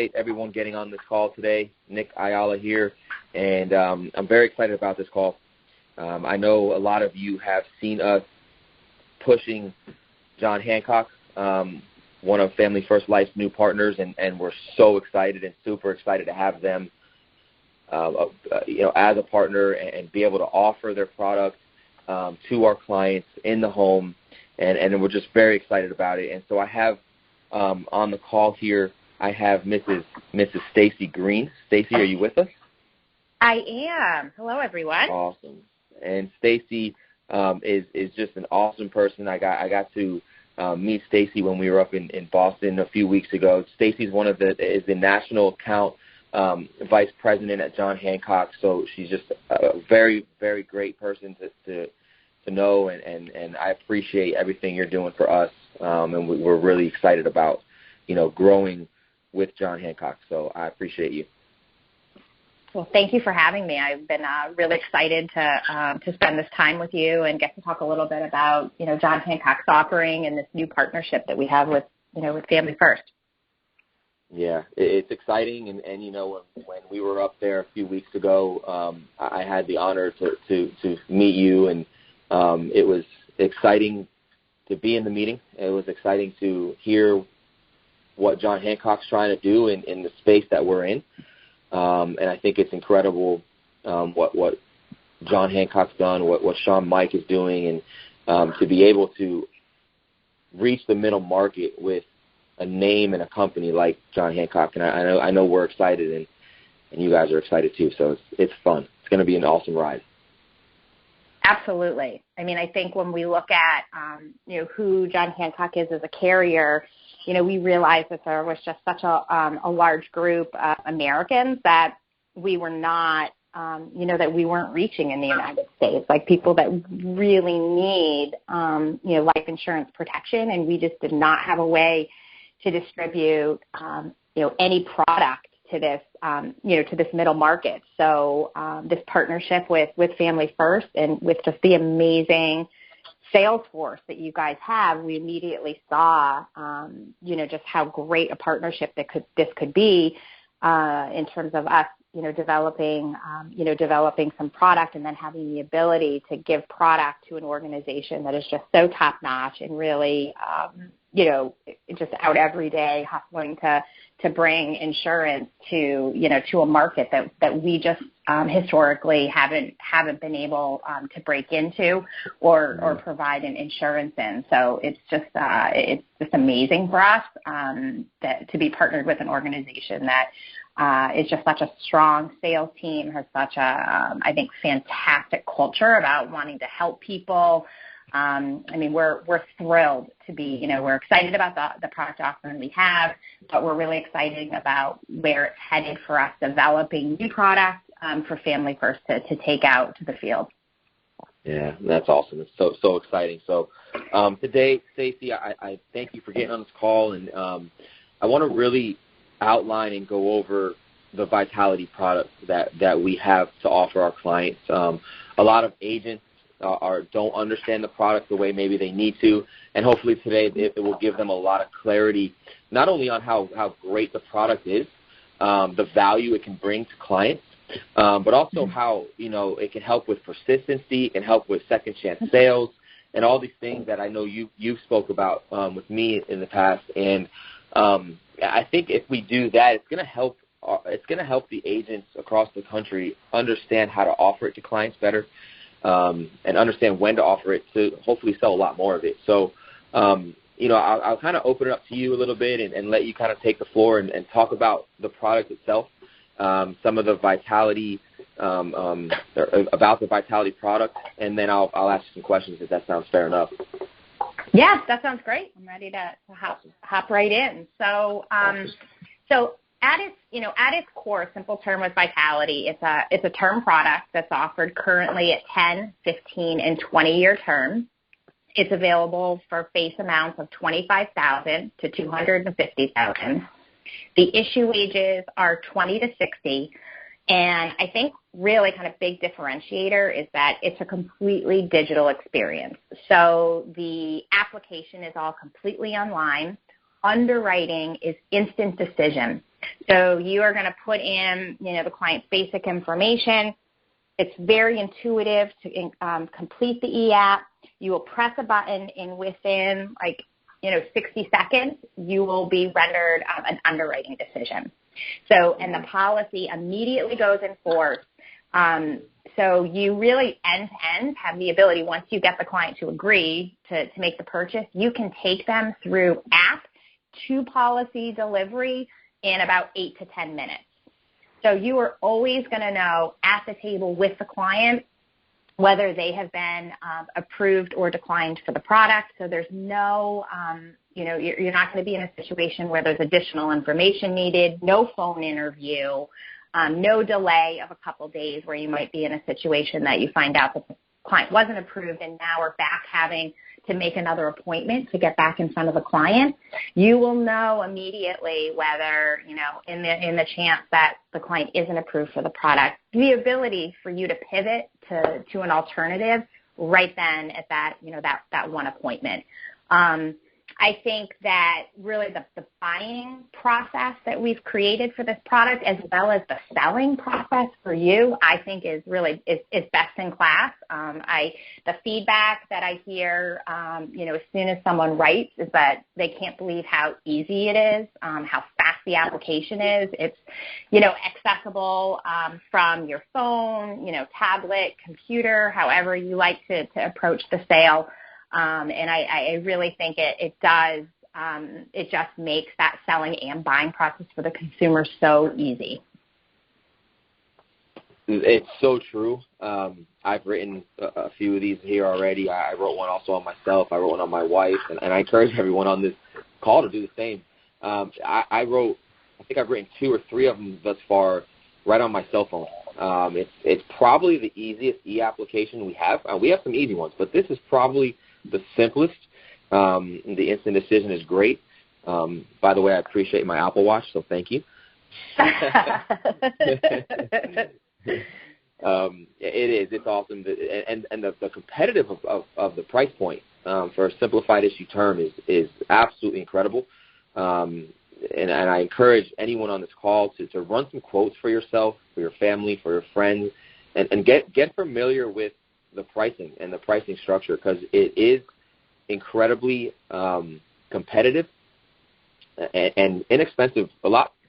appreciate everyone getting on this call today. Nick Ayala here, and I'm very excited about this call. I know a lot of you have seen us pushing John Hancock, one of Family First Life's new partners, and we're so excited and super excited to have them, as a partner and be able to offer their product to our clients in the home, and we're just very excited about it. And so I have on the call here, I have Mrs. Stacy Greene. Stacy, are you with us? I am. Hello, everyone. Awesome. And Stacy is just an awesome person. I got to meet Stacy when we were up in Boston a few weeks ago. Stacy's is the national account vice president at John Hancock, so she's just a very, very great person to know, and I appreciate everything you're doing for us, and we're really excited about, growing with John Hancock, so I appreciate you. Well, thank you for having me. I've been really excited to spend this time with you and get to talk a little bit about, John Hancock's offering and this new partnership that we have with Family First. Yeah, it's exciting, and when we were up there a few weeks ago, I had the honor to meet you, and it was exciting to be in the meeting. It was exciting to hear what John Hancock's trying to do in the space that we're in. And I think it's incredible what John Hancock's done, what Sean Mike is doing, and to be able to reach the middle market with a name and a company like John Hancock. And I know we're excited, and you guys are excited too. So it's fun. It's going to be an awesome ride. Absolutely. I mean, I think when we look at who John Hancock is as a carrier, we realized that there was just such a large group of Americans that we were not, that we weren't reaching in the United States, like people that really need, life insurance protection, and we just did not have a way to distribute, any product to this, to this middle market. So this partnership with Family First and with just the amazing sales force that you guys have, we immediately saw, just how great a partnership this could be in terms of us, developing some product and then having the ability to give product to an organization that is just so top notch and really, just out every day hustling to bring insurance to a market that we just historically haven't been able to break into or provide an insurance in. So it's just amazing for us to be partnered with an organization that is just such a strong sales team, has such a I think fantastic culture about wanting to help people. We're thrilled to be, we're excited about the product offering we have, but we're really excited about where it's headed for us developing new products for Family First to take out to the field. Yeah, that's awesome. It's so exciting. So today, Stacy, I thank you for getting on this call, and I want to really outline and go over the Vitality product that we have to offer our clients. A lot of agents don't understand the product the way maybe they need to, and hopefully today it will give them a lot of clarity, not only on how great the product is, the value it can bring to clients, but also how it can help with persistency, it can help with second chance sales, and all these things that I know you spoke about with me in the past. And I think if we do that, it's going to help. It's going to help the agents across the country understand how to offer it to clients better. And understand when to offer it to hopefully sell a lot more of it. So, I'll kind of open it up to you a little bit and let you kind of take the floor and talk about the product itself, some of the Vitality, about the Vitality product, and then I'll ask you some questions if that sounds fair enough. Yeah, that sounds great. I'm ready to hop right in. So, at its core, simple term with Vitality, it's a term product that's offered currently at 10, 15, and 20-year terms. It's available for face amounts of $25,000 to $250,000. The issue ages are 20 to 60, and I think really kind of big differentiator is that it's a completely digital experience. So the application is all completely online. Underwriting is instant decision. So you are going to put in, the client's basic information. It's very intuitive to complete the e-app. You will press a button, and within 60 seconds, you will be rendered an underwriting decision. So, and the policy immediately goes in force. So you really end-to-end have the ability, once you get the client to agree to make the purchase, you can take them through app to policy delivery in about 8 to 10 minutes. So you are always going to know at the table with the client whether they have been approved or declined for the product. So there's no, you're not going to be in a situation where there's additional information needed, no phone interview, no delay of a couple days where you might be in a situation that you find out that the client wasn't approved and now we're back having to make another appointment to get back in front of the client. You will know immediately whether, in the chance that the client isn't approved for the product, the ability for you to pivot to an alternative right then at that, that one appointment. I think that really the buying process that we've created for this product, as well as the selling process for you, I think is really is best in class. The feedback that I hear, as soon as someone writes, is that they can't believe how easy it is, how fast the application is. It's, accessible from your phone, tablet, computer, however you like to approach the sale. And I really think it does, it just makes that selling and buying process for the consumer so easy. It's so true. I've written a few of these here already. I wrote one also on myself. I wrote one on my wife, and I encourage everyone on this call to do the same. I think I've written 2 or 3 of them thus far right on my cell phone. It's probably the easiest e-application we have. We have some easy ones, but this is probably the simplest. The instant decision is great. By the way, I appreciate my Apple Watch, so thank you. It is. It's awesome. And the competitive of the price point for a simplified issue term is absolutely incredible. And I encourage anyone on this call to run some quotes for yourself, for your family, for your friends, and get familiar with the pricing and the pricing structure, because it is incredibly competitive and inexpensive,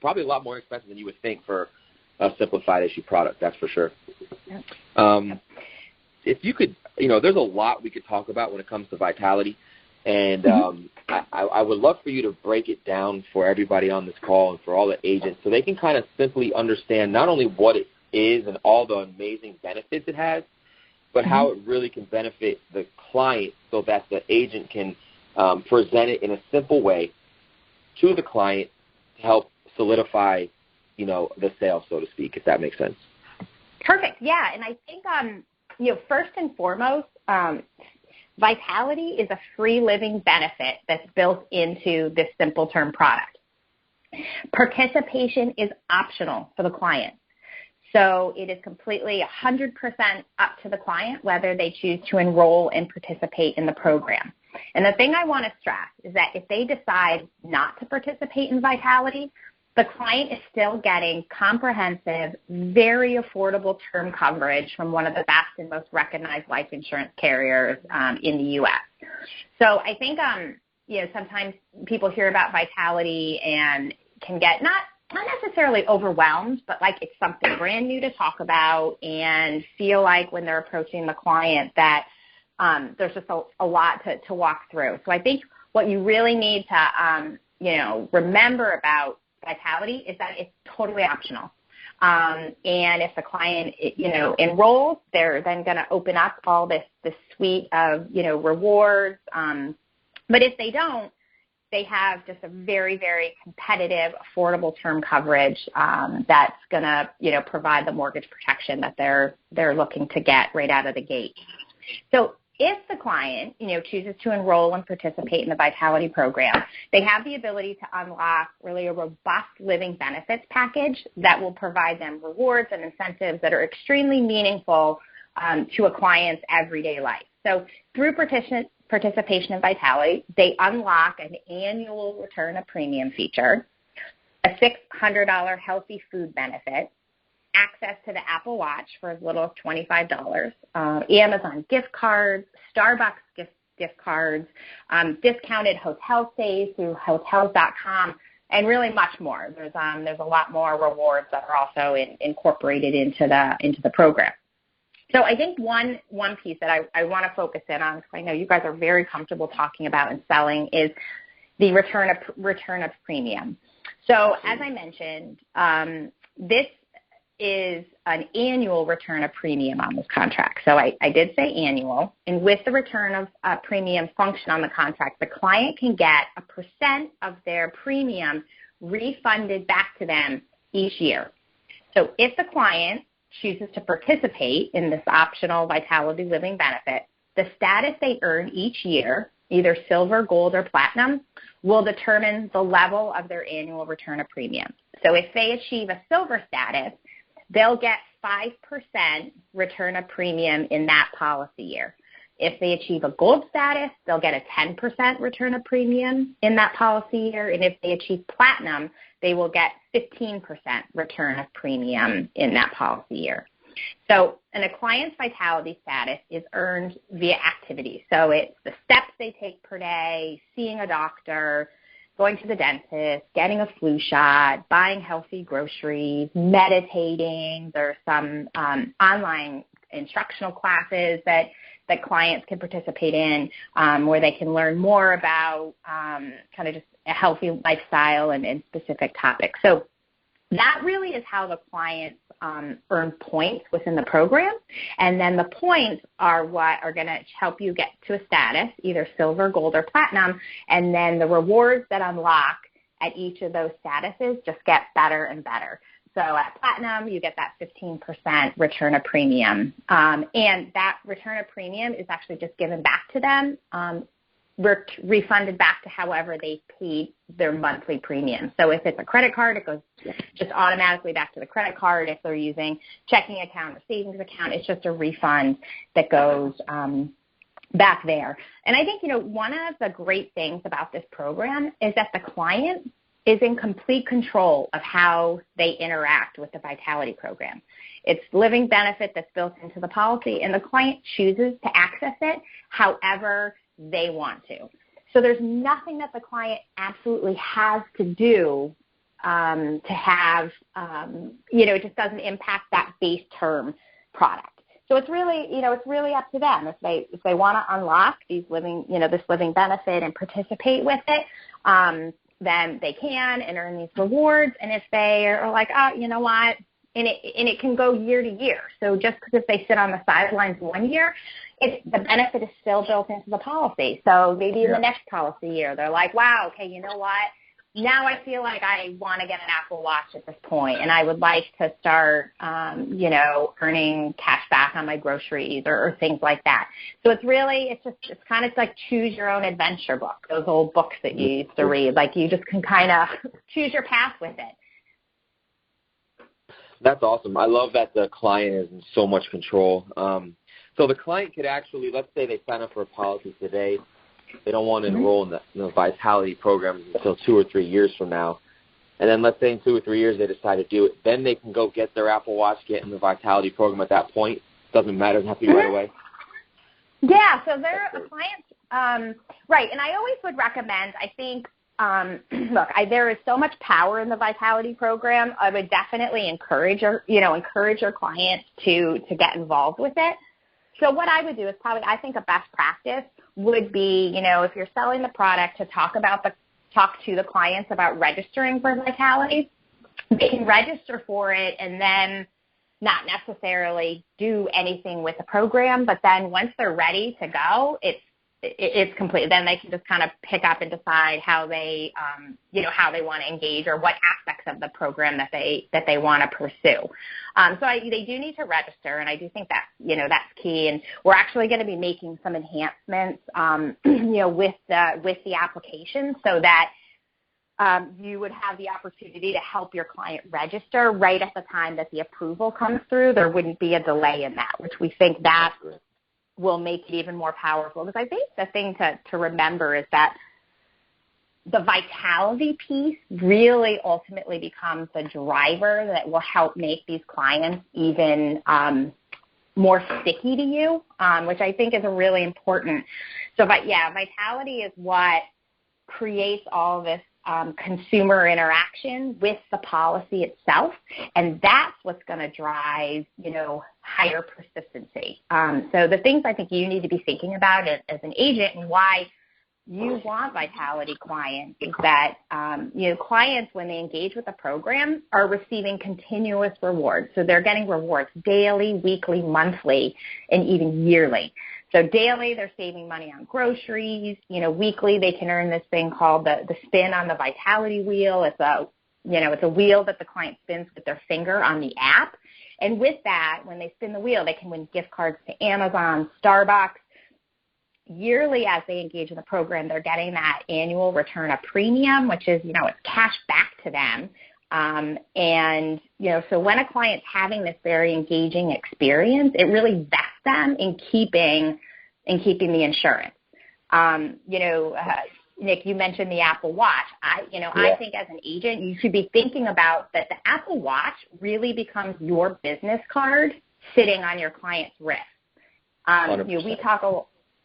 probably a lot more expensive than you would think for a simplified issue product, that's for sure. If you could, there's a lot we could talk about when it comes to Vitality, and I would love for you to break it down for everybody on this call and for all the agents so they can kind of simply understand not only what it is and all the amazing benefits it has, but how it really can benefit the client so that the agent can present it in a simple way to the client to help solidify, the sale, so to speak, if that makes sense. Perfect. Yeah. And I think, first and foremost, Vitality is a free living benefit that's built into this simple term product. Participation is optional for the client. So it is completely 100% up to the client whether they choose to enroll and participate in the program. And the thing I want to stress is that if they decide not to participate in Vitality, the client is still getting comprehensive, very affordable term coverage from one of the best and most recognized life insurance carriers in the U.S. So I think, sometimes people hear about Vitality and can get not necessarily overwhelmed, but like it's something brand new to talk about and feel like when they're approaching the client that there's just a lot to walk through. So I think what you really need to, remember about Vitality is that it's totally optional. And if the client, enrolls, they're then going to open up all this suite of, rewards. But if they don't, they have just a very, very competitive, affordable term coverage that's going to, provide the mortgage protection that they're looking to get right out of the gate. So if the client, chooses to enroll and participate in the Vitality program, they have the ability to unlock really a robust living benefits package that will provide them rewards and incentives that are extremely meaningful to a client's everyday life. So through participation in Vitality, they unlock an annual return of premium feature. a $600 healthy food benefit, access to the Apple Watch for as little as $25, Amazon gift cards, Starbucks gift cards, discounted hotel stays through hotels.com, and really much more. There's a lot more rewards that are also incorporated into the program. So I think one piece that I want to focus in on, because I know you guys are very comfortable talking about and selling, is the return of premium. So as I mentioned, this is an annual return of premium on this contract. So I did say annual, and with the return of premium function on the contract, the client can get a % of their premium refunded back to them each year. So if the client chooses to participate in this optional Vitality Living benefit, the status they earn each year, either silver, gold, or platinum, will determine the level of their annual return of premium. So if they achieve a silver status, they'll get 5% return of premium in that policy year. If they achieve a gold status, they'll get a 10% return of premium in that policy year. And if they achieve platinum, they will get 15% return of premium in that policy year. So, and a client's vitality status is earned via activity. So it's the steps they take per day, seeing a doctor, going to the dentist, getting a flu shot, buying healthy groceries, meditating. There's some online instructional classes that clients can participate in where they can learn more about kind of just a healthy lifestyle and specific topics. So that really is how the clients earn points within the program. And then the points are what are going to help you get to a status, either silver, gold, or platinum. And then the rewards that unlock at each of those statuses just get better and better. So at platinum, you get that 15% return of premium. And that return of premium is actually just given back to them, refunded back to however they paid their monthly premium. So if it's a credit card, it goes just automatically back to the credit card. If they're using checking account or savings account, it's just a refund that goes back there. And I think, one of the great things about this program is that the client is in complete control of how they interact with the Vitality program. It's living benefit that's built into the policy, and the client chooses to access it however they want to. So there's nothing that the client absolutely has to do to have, it just doesn't impact that base term product. So it's really, it's really up to them. If they want to unlock these living, this living benefit and participate with it, then they can and earn these rewards. And if they are like, you know what, and it can go year to year. So just because if they sit on the sidelines one year, the benefit is still built into the policy. So maybe in the next policy year, they're like, wow, okay, you know what? Now I feel like I want to get an Apple Watch at this point, and I would like to start, earning cash back on my groceries or things like that. So it's kind of like choose your own adventure book, those old books that you used to read. Like you just can kind of choose your path with it. That's awesome. I love that the client is in so much control. So the client could actually, let's say they sign up for a policy today. They don't want to enroll in the Vitality program until 2 or 3 years from now. And then let's say in 2 or 3 years they decide to do it. Then they can go get their Apple Watch, get in the Vitality program at that point. Doesn't matter. It doesn't have to be right away. Yeah, so they're a client. Right, and I always would recommend, I think, there is so much power in the Vitality program. I would definitely encourage your clients to get involved with it. So what I would do is probably, I think a best practice would be, if you're selling the product, to talk to the clients about registering for Vitality. They can register for it and then not necessarily do anything with the program, but then once they're ready to go, it's complete. Then they can just kind of pick up and decide how they want to engage or what aspects of the program that they want to pursue. They do need to register, and I do think that that's key. And we're actually going to be making some enhancements, with the application, so that you would have the opportunity to help your client register right at the time that the approval comes through. There wouldn't be a delay in that, which we think that will make it even more powerful. Because I think the thing to remember is that the vitality piece really ultimately becomes the driver that will help make these clients even more sticky to you, which I think is a really important. So, vitality is what creates all this consumer interaction with the policy itself, and that's what's going to drive, higher persistency. So the things I think you need to be thinking about as an agent and why you want vitality clients is that, clients, when they engage with the program, are receiving continuous rewards. So they're getting rewards daily, weekly, monthly, and even yearly. So daily, they're saving money on groceries. Weekly, they can earn this thing called the spin on the vitality wheel. It's a wheel that the client spins with their finger on the app. And with that, when they spin the wheel, they can win gift cards to Amazon, Starbucks. Yearly, as they engage in the program, they're getting that annual return of premium, which is, it's cash back to them. So when a client's having this very engaging experience, it really vests them in keeping the insurance. Nick, you mentioned the Apple Watch. I think as an agent, you should be thinking about that the Apple Watch really becomes your business card sitting on your client's wrist.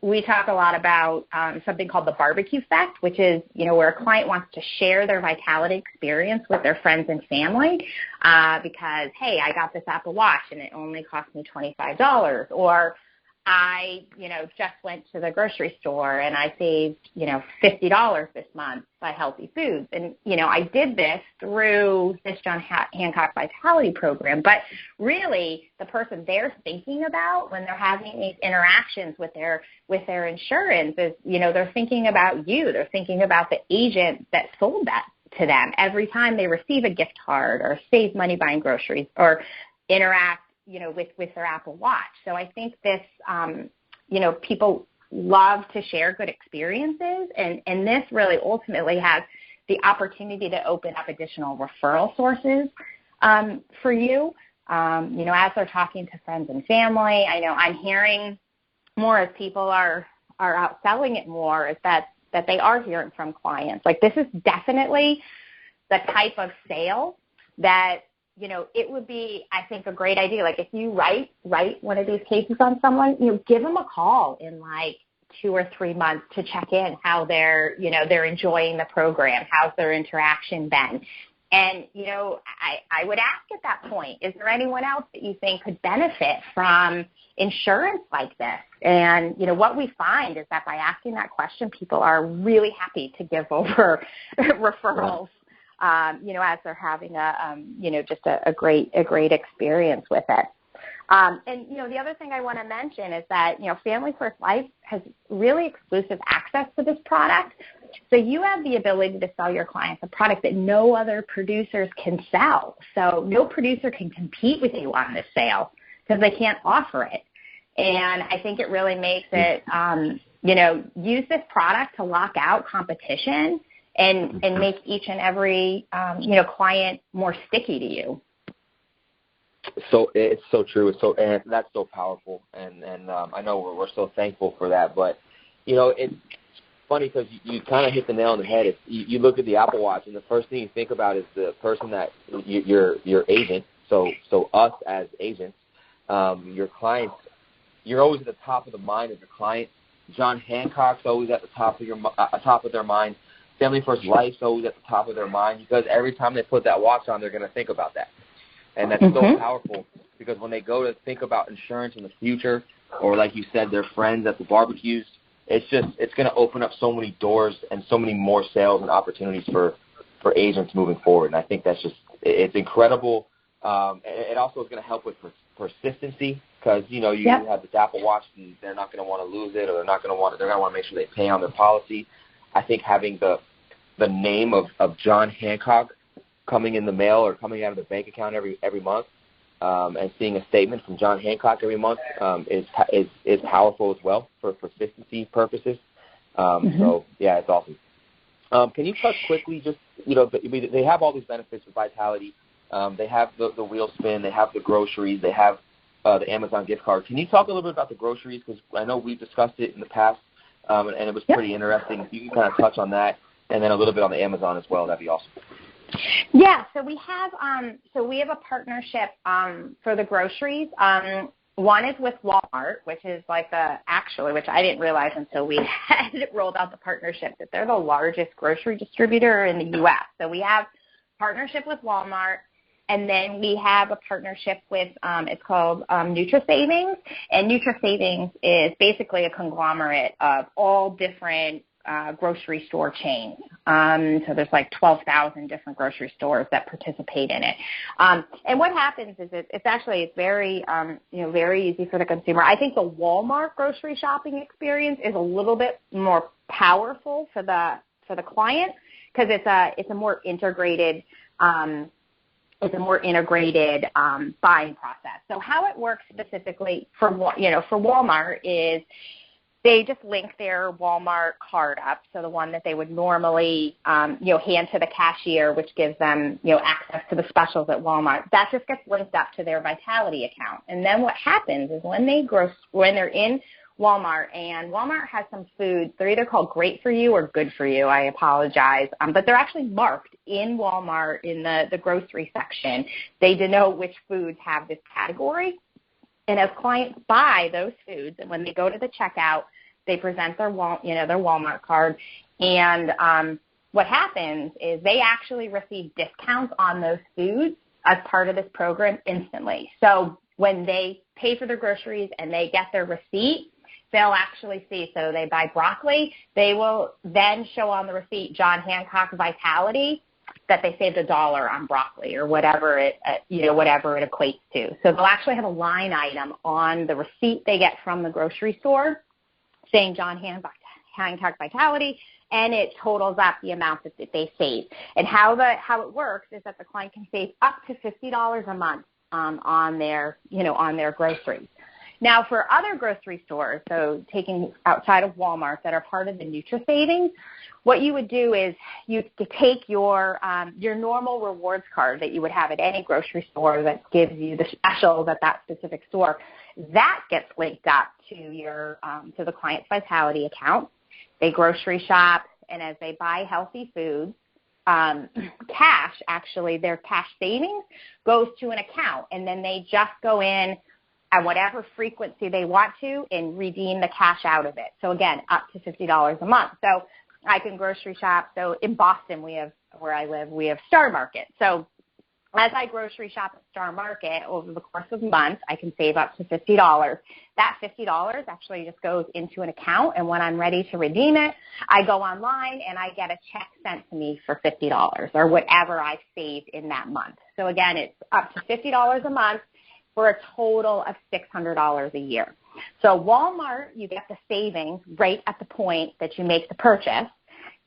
We talk a lot about something called the barbecue effect, which is, where a client wants to share their vitality experience with their friends and family because, hey, I got this Apple Watch and it only cost me $25. Or I, just went to the grocery store and I saved, $50 this month by healthy foods. And, I did this through this John Hancock Vitality Program. But really, the person they're thinking about when they're having these interactions with their insurance is, they're thinking about you. They're thinking about the agent that sold that to them every time they receive a gift card or save money buying groceries or interact with their Apple Watch. So I think this, people love to share good experiences, and this really ultimately has the opportunity to open up additional referral sources for you. As they're talking to friends and family, I know I'm hearing more as people are out selling it more is that they are hearing from clients. Like, this is definitely the type of sale that, it would be, I think, a great idea. Like, if you write one of these cases on someone, give them a call in like 2 or 3 months to check in how they're enjoying the program. How's their interaction been? And, I would ask at that point, is there anyone else that you think could benefit from insurance like this? And, what we find is that by asking that question, people are really happy to give over referrals. As they're having just a great experience with it. And the other thing I want to mention is that, Family First Life has really exclusive access to this product. So you have the ability to sell your clients a product that no other producers can sell. So no producer can compete with you on this sale because they can't offer it. And I think it really makes it, use this product to lock out competition and make each and every, client more sticky to you. So it's so true. And that's so powerful. And I know we're so thankful for that. But, it's funny because you kind of hit the nail on the head. You look at the Apple Watch, and the first thing you think about is the person that your agent. So us as agents, your clients, you're always at the top of the mind of your client. John Hancock's always at the top of their mind. Family First Life's always at the top of their mind because every time they put that watch on, they're going to think about that. And that's so powerful because when they go to think about insurance in the future, or like you said, their friends at the barbecues, it's going to open up so many doors and so many more sales and opportunities for agents moving forward. And I think it's incredible. It also is going to help with persistency because, you have this Apple Watch and they're not going to want to lose it, or they're going to want to make sure they pay on their policy. I think having the name of John Hancock coming in the mail or coming out of the bank account every month, and seeing a statement from John Hancock every month is powerful as well for persistency purposes. So yeah, it's awesome. Can you touch quickly? Just they have all these benefits with Vitality. They have the wheel spin. They have the groceries. They have the Amazon gift card. Can you talk a little bit about the groceries? Because I know we've discussed it in the past. And it was pretty interesting. If you can kind of touch on that. and then a little bit on the Amazon as well. That'd be awesome. Yeah, so we have a partnership for the groceries. One is with Walmart, which is which I didn't realize until we had rolled out the partnership, that they're the largest grocery distributor in the U.S. So we have partnership with Walmart, and then we have a partnership with, it's called NutriSavings, and NutriSavings is basically a conglomerate of all different grocery store chains. So there's 12,000 different grocery stores that participate in it. And what happens is it's very, very easy for the consumer. I think the Walmart grocery shopping experience is a little bit more powerful for the client, because it's a more integrated buying process. So how it works specifically for Walmart is they just link their Walmart card up, so the one that they would normally, hand to the cashier, which gives them, access to the specials at Walmart. That just gets linked up to their Vitality account. And then what happens is when they're in Walmart, and Walmart has some foods, they're either called Great for You or Good for You. I apologize, but they're actually marked in Walmart in the grocery section. They denote which foods have this category. And as clients buy those foods, and when they go to the checkout, they present their Walmart card. And what happens is they actually receive discounts on those foods as part of this program instantly. So when they pay for their groceries and they get their receipt, they'll actually see. So they buy broccoli, they will then show on the receipt John Hancock Vitality, that they saved $1 on broccoli or whatever it equates to. So they'll actually have a line item on the receipt they get from the grocery store saying John Hancock Vitality, and it totals up the amount that they save. And how it works is that the client can save up to $50 a month on their groceries. Now, for other grocery stores, so taking outside of Walmart that are part of the NutriSavings, what you would do is you take your normal rewards card that you would have at any grocery store that gives you the specials at that specific store. That gets linked up to to the client's Vitality account. They grocery shop, and as they buy healthy foods, their cash savings goes to an account, and then they just go in at whatever frequency they want to and redeem the cash out of it. So again, up to $50 a month. So I can grocery shop. So in Boston, where I live, we have Star Market. So as I grocery shop at Star Market over the course of months, I can save up to $50. That $50 actually just goes into an account, and when I'm ready to redeem it, I go online and I get a check sent to me for $50 or whatever I saved in that month. So again, it's up to $50 a month for a total of $600 a year. So Walmart, you get the savings right at the point that you make the purchase.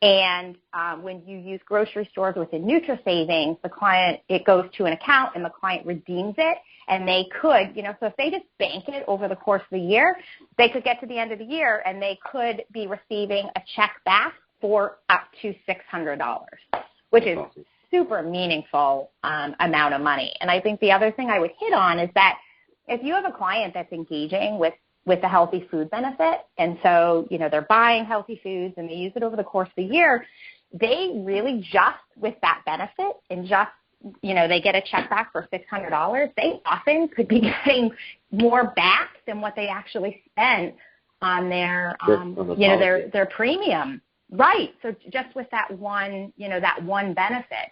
And when you use grocery stores within NutriSavings, it goes to an account and the client redeems it. And they could, so if they just bank it over the course of the year, they could get to the end of the year and they could be receiving a check back for up to $600, which is super meaningful amount of money. And I think the other thing I would hit on is that if you have a client that's engaging with the healthy food benefit, and so, they're buying healthy foods and they use it over the course of the year, they really just with that benefit and just, they get a check back for $600, they often could be getting more back than what they actually spent on their, their premium. Right. So just with that one, that one benefit.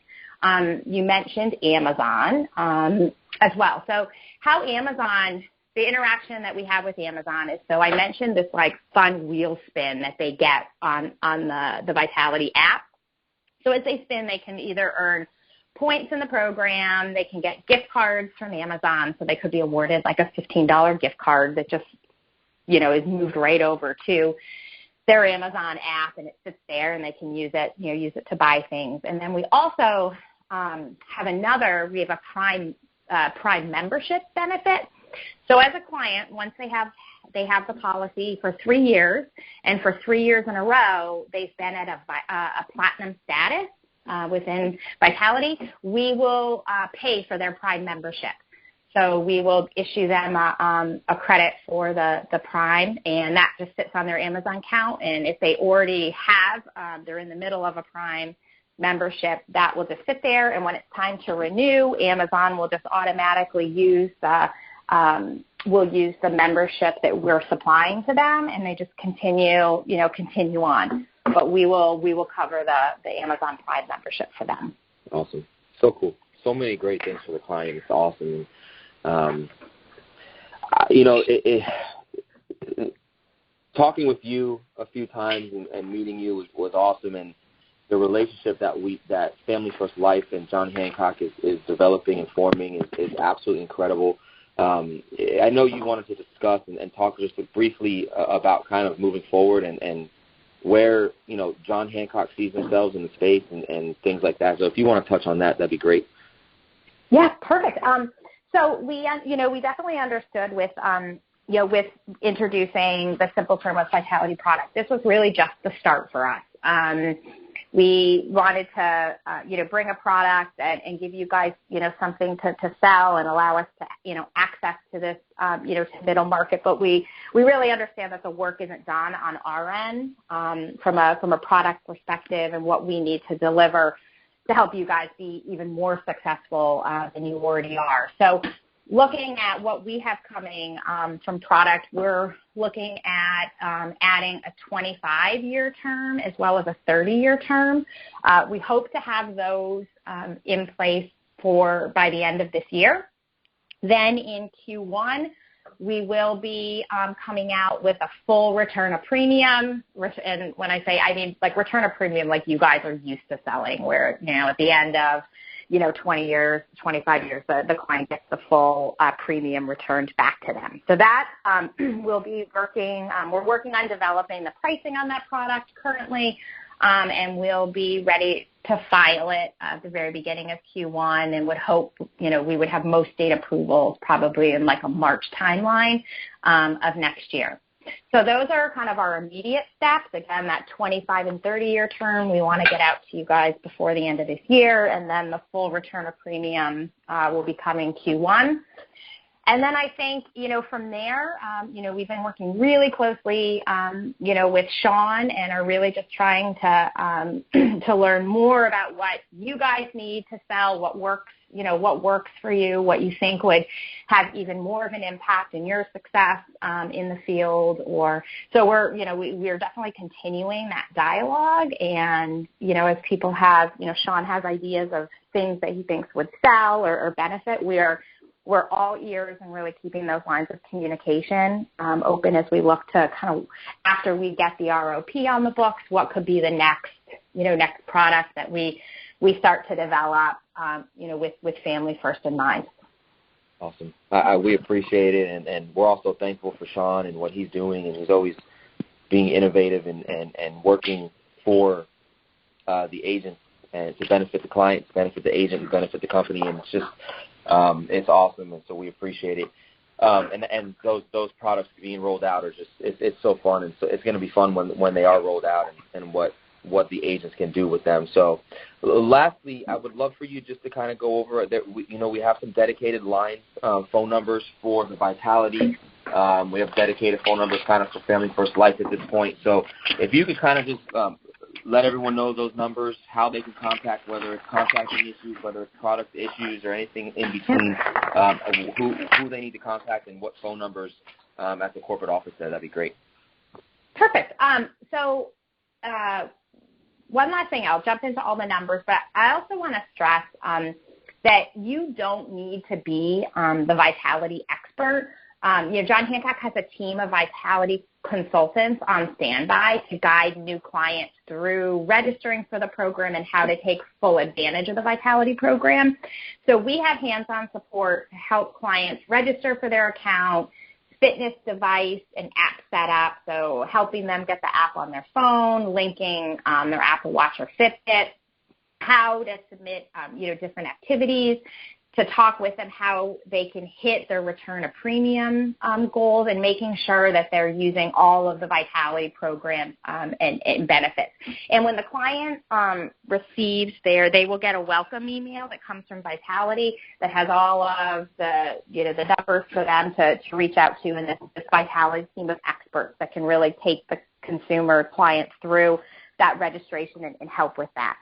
You mentioned Amazon as well. So how Amazon, the interaction that we have with Amazon is, so I mentioned this fun wheel spin that they get on the Vitality app. So as they spin, they can either earn points in the program, they can get gift cards from Amazon, so they could be awarded a $15 gift card that just, is moved right over to their Amazon app, and it sits there and they can use it to buy things. And then we also have a Prime membership benefit. So as a client, once they have the policy for 3 years, and for 3 years in a row, they've been at a platinum status within Vitality, we will pay for their Prime membership. So we will issue them a credit for the Prime, and that just sits on their Amazon account. And if they already have, they're in the middle of a Prime membership, that will just sit there. And when it's time to renew, Amazon will just automatically use the membership that we're supplying to them, and they just continue on. But we will cover the Amazon Prime membership for them. Awesome. So cool. So many great things for the client. It's awesome. Talking with you a few times and meeting you was awesome, and the relationship that Family First Life and John Hancock is developing and forming is absolutely incredible. I know you wanted to discuss and talk just briefly about kind of moving forward and where, John Hancock sees themselves in the space and things like that. So if you want to touch on that, that'd be great. Yeah, perfect. So we definitely understood with introducing the Simple Term Vitality product. This was really just the start for us. We wanted to, bring a product and give you guys, something to sell and allow us to, access to this, to middle market. But we really understand that the work isn't done on our end from a product perspective and what we need to deliver to help you guys be even more successful than you already are. So looking at what we have coming from product, we're looking at adding a 25-year term as well as a 30-year term. We hope to have those in place by the end of this year. Then in Q1, we will be coming out with a full return of premium. And when I say, I mean like return of premium like you guys are used to selling, where, at the end of 20 years, 25 years, the client gets the full premium returned back to them. So that we'll be working. We're working on developing the pricing on that product currently, and we'll be ready to file it at the very beginning of Q1, and would hope, we would have most state approvals probably in like a March timeline of next year. So those are kind of our immediate steps. Again, that 25 and 30-year term, we want to get out to you guys before the end of this year, and then the full return of premium will be coming Q1. And then I think, from there, we've been working really closely, with Sean, and are really just trying to learn more about what you guys need to sell, what works for you, what you think would have even more of an impact in your success in the field. So we're definitely continuing that dialogue. And, as people have, Sean has ideas of things that he thinks would sell or benefit, we're all ears and really keeping those lines of communication open as we look to kind of, after we get the ROP on the books, what could be the next product that we start to develop, with Family First in mind. Awesome. We appreciate it, and we're also thankful for Sean and what he's doing, and he's always being innovative and working for the agent and to benefit the client, to benefit the agent, and benefit the company, and it's just it's awesome, and so we appreciate it. And those products being rolled out are just it's so fun, and so it's going to be fun when they are rolled out and what the agents can do with them. So lastly, I would love for you just to kind of go over that. We have some dedicated lines, phone numbers for the Vitality. We have dedicated phone numbers kind of for Family First Life at this point. So if you could kind of just let everyone know those numbers, how they can contact, whether it's contracting issues, whether it's product issues, or anything in between, who they need to contact and what phone numbers at the corporate office there, that'd be great. Perfect. So one last thing, I'll jump into all the numbers, but I also want to stress that you don't need to be the Vitality expert. John Hancock has a team of Vitality consultants on standby to guide new clients through registering for the program and how to take full advantage of the Vitality program. So we have hands-on support to help clients register for their account, fitness device and app setup, so helping them get the app on their phone, linking their Apple Watch or Fitbit, how to submit, different activities, to talk with them how they can hit their return of premium goals and making sure that they're using all of the Vitality program and benefits. And when the client receives they will get a welcome email that comes from Vitality that has all of the numbers for them to reach out to, and this Vitality team of experts that can really take the consumer clients through that registration and help with that.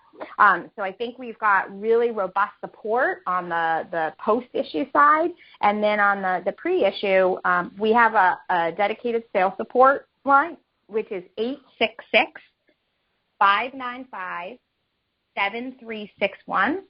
So I think we've got really robust support on the post-issue side. And then on the pre-issue, we have a dedicated sales support line, which is 866-595-7361.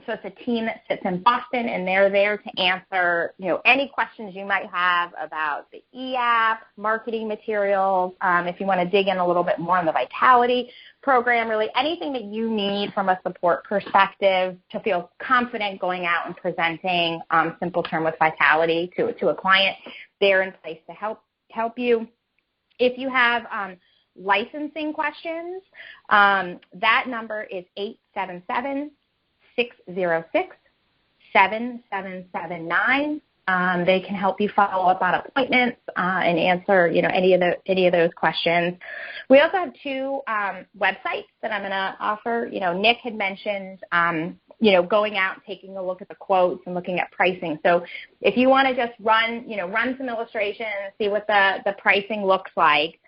So it's a team that sits in Boston, and they're there to answer, any questions you might have about the e-app, marketing materials, if you want to dig in a little bit more on the Vitality program, really anything that you need from a support perspective to feel confident going out and presenting Simple Term with Vitality to a client. They're in place to help you. If you have licensing questions, that number is 877-606-7779. They can help you follow up on appointments and answer, any of those questions. We also have two websites that I'm going to offer. Nick had mentioned, going out and taking a look at the quotes and looking at pricing. So if you want to just run some illustrations, see what the pricing looks like,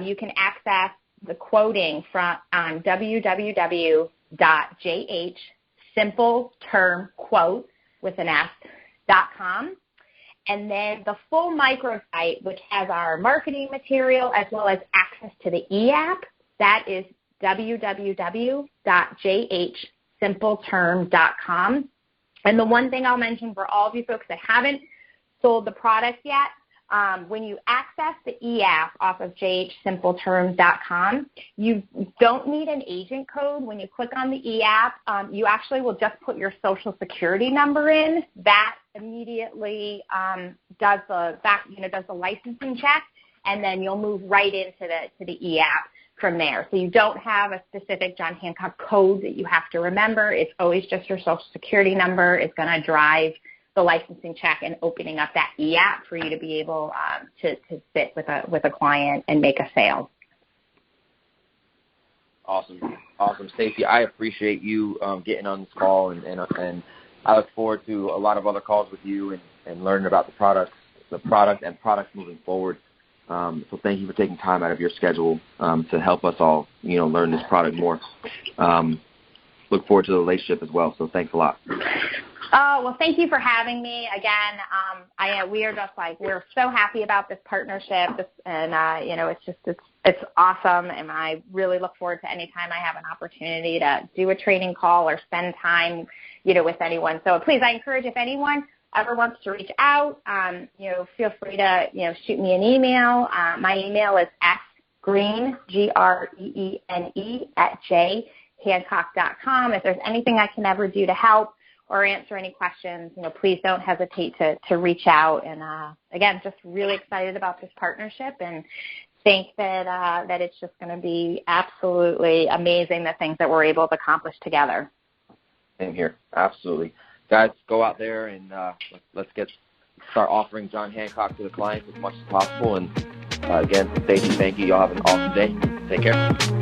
you can access the quoting from www.jhsimpletermquote with an S.com. And then the full microsite, which has our marketing material as well as access to the e-app, that is www.jhsimpleterm.com. And the one thing I'll mention for all of you folks that haven't sold the product yet, when you access the e-app off of jhsimpleterm.com, you don't need an agent code. When you click on the e-app, you actually will just put your social security number in. That immediately does the licensing check, and then you'll move right into the e-app from there. So you don't have a specific John Hancock code that you have to remember. It's always just your social security number. It's going to drive the licensing check and opening up that e-app for you to be able to sit with a client and make a sale. Awesome, Stacy. I appreciate you getting on this call, and I look forward to a lot of other calls with you and learning about the product and products moving forward. So thank you for taking time out of your schedule to help us all, learn this product more. Look forward to the relationship as well. So thanks a lot. Oh, well, thank you for having me again. We're so happy about this partnership, and it's awesome. And I really look forward to any time I have an opportunity to do a training call or spend time, with anyone. So please, I encourage if anyone ever wants to reach out, feel free to, shoot me an email. My email is sgreene, Greene, @jhancock.com. If there's anything I can ever do to help or answer any questions, please don't hesitate to reach out. And again, just really excited about this partnership and think that it's just going to be absolutely amazing, the things that we're able to accomplish together. Same here, absolutely. Guys, go out there and let's start offering John Hancock to the clients as much as possible. And again, Stacy, thank you. Y'all have an awesome day. Take care.